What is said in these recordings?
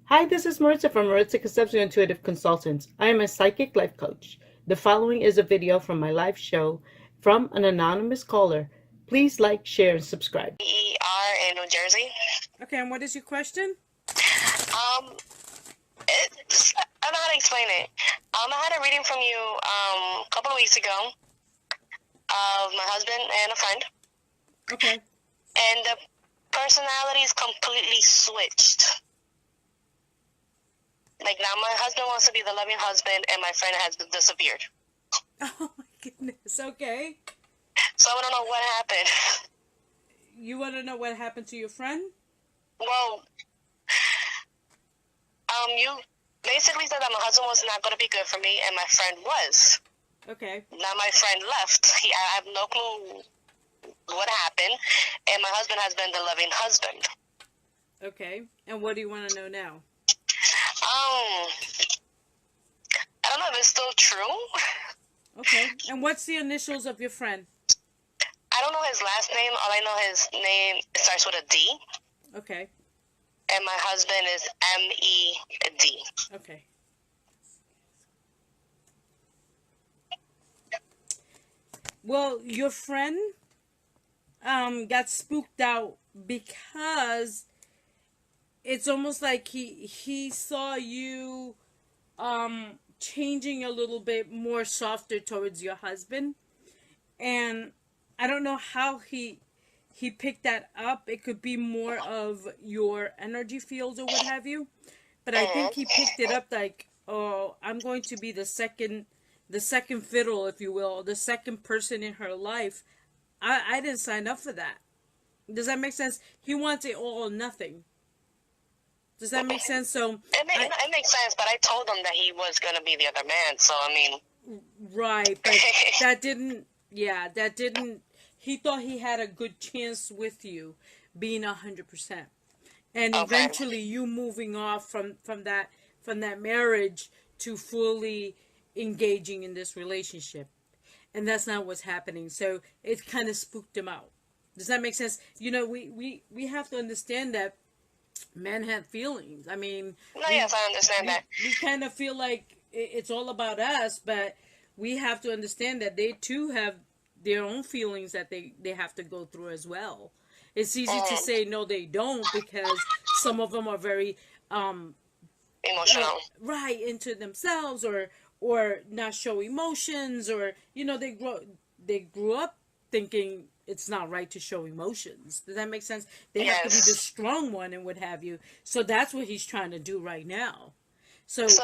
Hi, this is Maritza from Maritza Concepcion Intuitive Consultants. I am a psychic life coach. The following is a video from my live show from an anonymous caller. Please like, share, and subscribe. in New Jersey. Okay, and what is your question? Um, I don't know how to explain it. I had a reading from you a couple of weeks ago of my husband and a friend, Okay. and the personalities completely switched. Like now, my husband wants to be the loving husband, and my friend has disappeared. Oh my goodness. Okay. So I don't know what happened. You want to know what happened to your friend? Well, you basically said that my husband was not going to be good for me, and my friend was. Okay. Now my friend left. I have no clue what happened, and my husband has been the loving husband. Okay. And what do you want to know now? I don't know if it's still true. Okay. And what's the initials of your friend? I don't know his last name. All I know his name starts with a D, Okay. and my husband is M-E-D. Okay. Well, your friend got spooked out because it's almost like he saw you changing a little bit more softer towards your husband, and I don't know how he picked that up. It could be more of your energy fields or what have you, but I think he picked it up like, oh, I'm going to be the second fiddle, if you will, the second person in her life. I didn't sign up for that. Does that make sense? He wants it all or nothing. Does that make sense? So It makes sense, but I told him that he was going to be the other man, so I mean... Right, but that didn't, he thought he had a good chance with you being 100%. And Okay. eventually you moving off from that marriage to fully engaging in this relationship. And that's not what's happening. So it kind of spooked him out. Does that make sense? You know, we have to understand that men have feelings. I mean, No, yes, I understand that. we kind of feel like it's all about us, but we have to understand that they too have their own feelings that they have to go through as well. It's easy to say no, they don't, because some of them are very Emotional. right into themselves, or not show emotions, or they grew up thinking it's not right to show emotions. Does that make sense? They have to be the strong one and what have you. So that's what he's trying to do right now. So is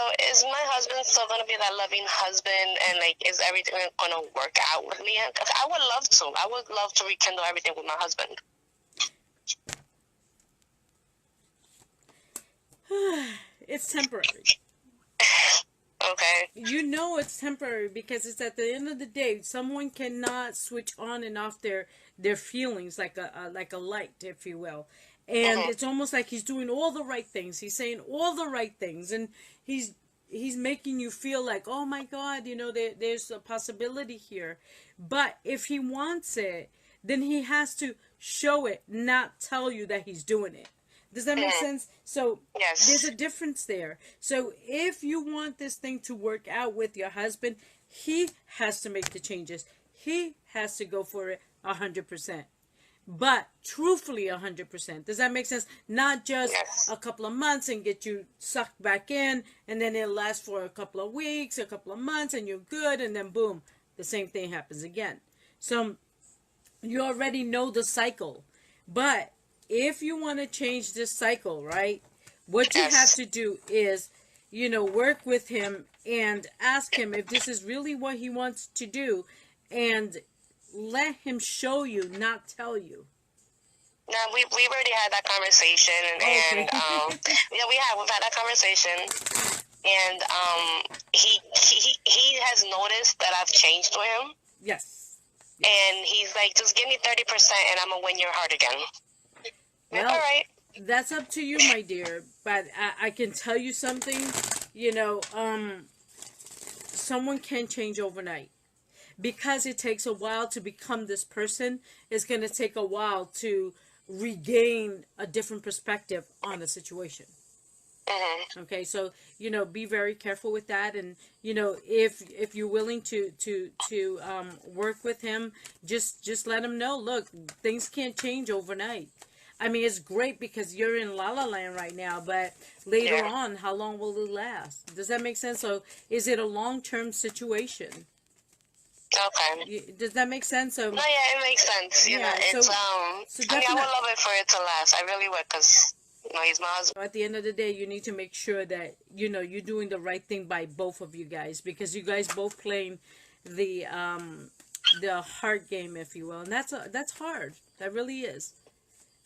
my husband still going to be that loving husband, and like, is everything going to work out with me? 'Cause I would love to. I would love to rekindle everything with my husband. it's temporary. Okay. You know it's temporary because it's at the end of the day, someone cannot switch on and off their feelings like a light, if you will. And it's almost like he's doing all the right things. He's saying all the right things, and he's making you feel like, oh my God, there's a possibility here. But if he wants it, then he has to show it, not tell you that he's doing it. Does that make sense? So Yes. there's a difference there. So if you want this thing to work out with your husband, he has to make the changes. He has to go for it 100%. But truthfully 100%. Does that make sense? Not just a couple of months and get you sucked back in, and then it'll last for a couple of weeks, a couple of months, and you're good, and then boom, the same thing happens again. So you already know the cycle. But if you want to change this cycle, right, what you have to do is, work with him and ask him if this is really what he wants to do, and let him show you, not tell you. No, we've already had that conversation, and we've had that conversation, and he has noticed that I've changed with him. Yes. And he's like, just give me 30%, and I'm gonna win your heart again. Well, all right. That's up to you, my dear. But I can tell you something. Someone can change overnight. Because it takes a while to become this person, it's going to take a while to regain a different perspective on the situation. Mhm. Okay, so be very careful with that, and if you're willing to work with him, just let him know. Look, things can't change overnight. I mean, it's great because you're in La La Land right now, but later Yeah. on, how long will it last? Does that make sense? So, is it a long-term situation? Okay. Does that make sense? So, No, yeah, it makes sense. You know, yeah. it's So I mean, I would definitely. love it for it to last. I really would, cause he's my husband. At the end of the day, you need to make sure that you're doing the right thing by both of you guys, because you guys both playing the heart game, if you will, and that's hard. That really is.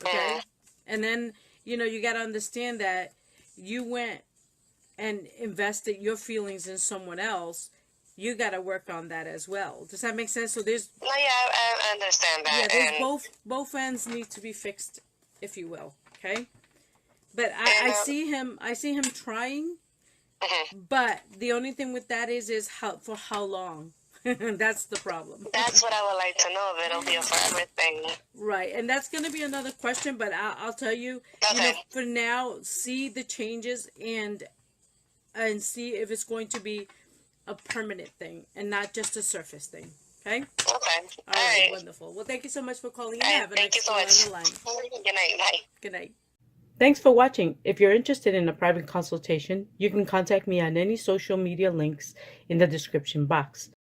Okay, Mhm. and then you got to understand that you went and invested your feelings in someone else. You got to work on that as well. Does that make sense? So there's No, yeah, I understand that, yeah, there's and both ends need to be fixed, if you will. Okay. But and I see him trying, mhm. but the only thing with that is how long. That's the problem. That's what I would like to know if it'll be a forever thing. Right, and that's going to be another question, but I'll tell you, Okay. for now, see the changes and see if it's going to be a permanent thing and not just a surface thing. Okay. Okay. All All right, right. wonderful. Well, thank you so much for calling in. All right. Have a Thank you nice so caller on much. the line. Good night. Bye. Good night. Thanks for watching. If you're interested in a private consultation, you can contact me on any social media links in the description box.